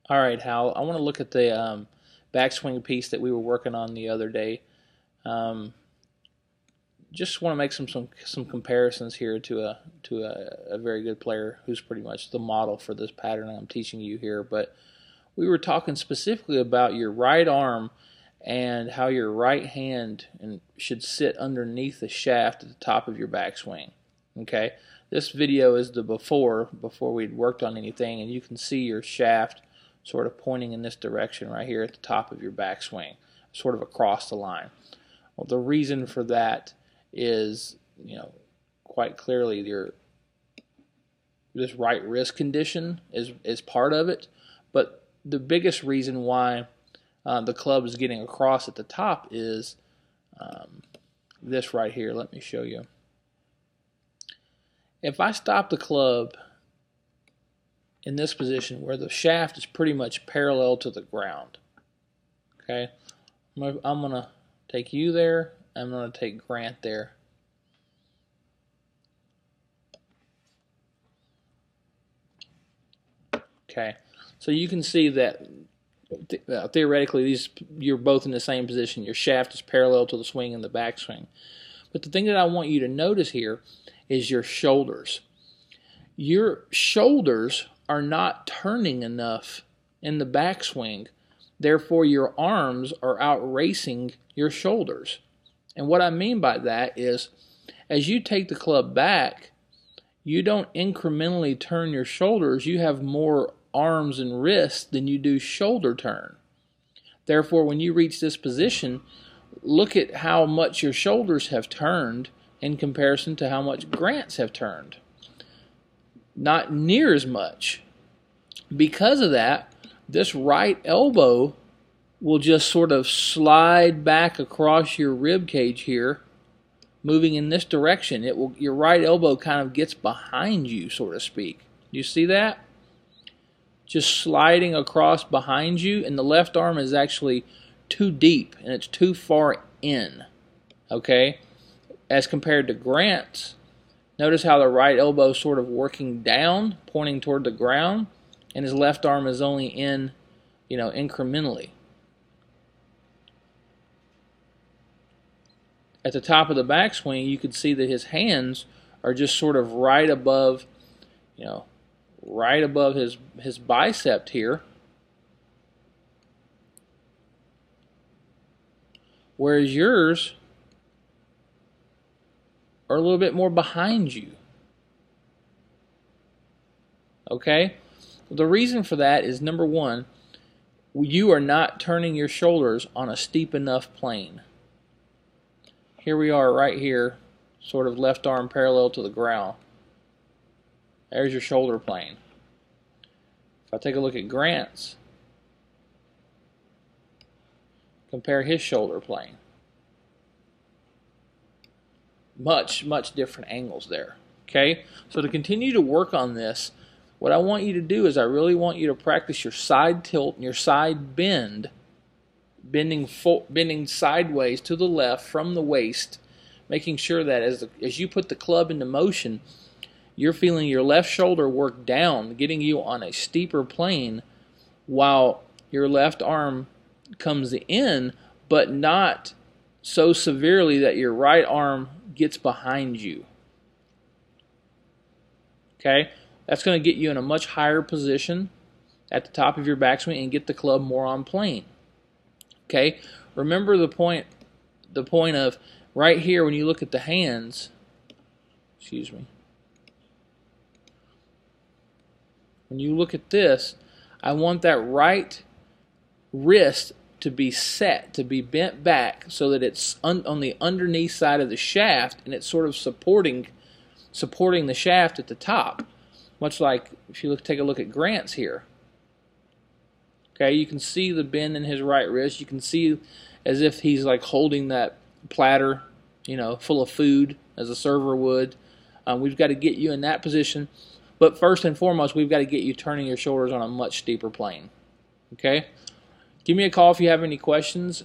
All right, Hal. I want to look at the backswing piece that we were working on the other day. Um, just want to make some comparisons here to a very good player who's pretty much the model for this pattern I'm teaching you here. But we were talking specifically about your right arm and how your right hand should sit underneath the shaft at the top of your backswing. Okay, this video is the before we'd worked on anything, and you can see your shaft sort of pointing in this direction right here at the top of your backswing, sort of across the line. Well, the reason for that is, quite clearly this right wrist condition is part of it, but the biggest reason why the club is getting across at the top is this right here. Let me show you. If I stop the club in this position where the shaft is pretty much parallel to the ground, okay, I'm going to take you there. I'm going to take Grant there. Okay, so you can see that theoretically you're both in the same position. Your shaft is parallel to the swing and the backswing. But the thing that I want you to notice here is your shoulders. Your shoulders are not turning enough in the backswing. Therefore, your arms are outracing your shoulders. And what I mean by that is, as you take the club back, you don't incrementally turn your shoulders. You have more arms and wrists than you do shoulder turn. Therefore, when you reach this position, look at how much your shoulders have turned in comparison to how much Grant's have turned. Not near as much. Because of that, this right elbow will just sort of slide back across your rib cage here, moving in this direction. Your right elbow kind of gets behind you, so to speak. Do you see that? Just sliding across behind you, and the left arm is actually too deep and it's too far in. Okay? As compared to Grant's, notice how the right elbow is sort of working down, pointing toward the ground, and his left arm is only in, incrementally. At the top of the backswing, you could see that his hands are just sort of right above, right above his bicep here. Whereas yours are a little bit more behind you. Okay? The reason for that is, number one, you are not turning your shoulders on a steep enough plane. Here we are right here, sort of left arm parallel to the ground. There's your shoulder plane. If I take a look at Grant's, compare his shoulder plane. Much different angles there. Okay? So to continue to work on this, what I want you to do is I really want you to practice your side tilt and your side bend, bending sideways to the left from the waist, making sure that as you put the club into motion, you're feeling your left shoulder work down, getting you on a steeper plane, while your left arm comes in, but not so severely that your right arm gets behind you. Okay? That's going to get you in a much higher position at the top of your backswing and get the club more on plane. Okay? Remember the point of right here when you look at the hands, when you look at this, I want that right wrist to be set, to be bent back so that it's on the underneath side of the shaft, and it's sort of supporting the shaft at the top. Much like if you take a look at Grant's here. Okay, you can see the bend in his right wrist. You can see as if he's like holding that platter, full of food as a server would. We've got to get you in that position. But first and foremost, we've got to get you turning your shoulders on a much steeper plane. Okay? Give me a call if you have any questions.